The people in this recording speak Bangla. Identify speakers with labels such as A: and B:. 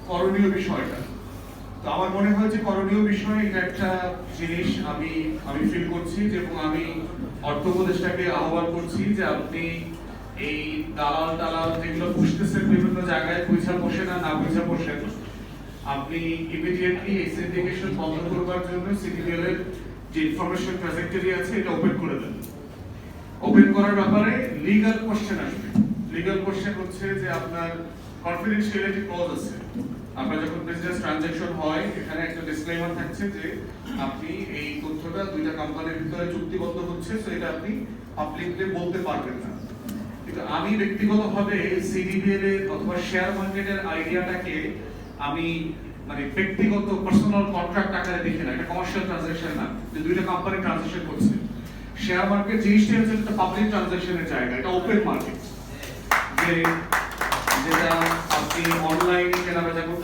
A: করণীয় বিষয়টা। তো আমার মনে হয় যে করণীয় বিষয় এটা একটা জিনিস আমি ফিল করছি, এবং আমি অর্থ উপদেষ্টাকে আহ্বান করছি যে আপনি এই দালাল টালাল যেগুলো পুষতেছেন বিভিন্ন জায়গায়, বুঝা বসে না বুঝা বসেন, আপনি ইমিডিয়েটলি এই সিন্ডিকেশন বন্ধ করবার জন্য সিটিবিএল এর যে ইনফরমেশন ট্রাজেক্টরি আছে এটা ওপেন করে দেন। ওপেন করার ব্যাপারে লিগ্যাল কোশ্চেন আসবে। লিগ্যাল কোশ্চেন হচ্ছে যে আপনার কনফিডেন্সিয়ালিটি ক্লজ আছে। আপনার যখন বিজনেস ট্রানজাকশন হয়, এখানে একটা ডিসক্লেমার থাকছে যে আপনি এই তথ্যটা দুইটা কোম্পানির ভিতরে চুক্তিবদ্ধ হচ্ছে, সো এটা আপনি পাবলিকলি বলতে পারবেন না। কিন্তু আমি ব্যক্তিগতভাবে সিডিবিএল এর অথবা শেয়ার মার্কেটের আইডিয়াটাকে আমি মানে ব্যক্তিগত পার্সোনাল কন্ট্রাক্ট আকারে দেখি না, এটা কমার্শিয়াল ট্রানজাকশন না যে দুইটা কোম্পানি ট্রানজাকশন করছে। শেয়ার মার্কেট জিনিসটা হচ্ছে একটা পাবলিক ট্রানজাকশনের জায়গা, এটা ওপেন মার্কেট, যে যেটা আপনি অনলাইনে কেনাবেচা করতে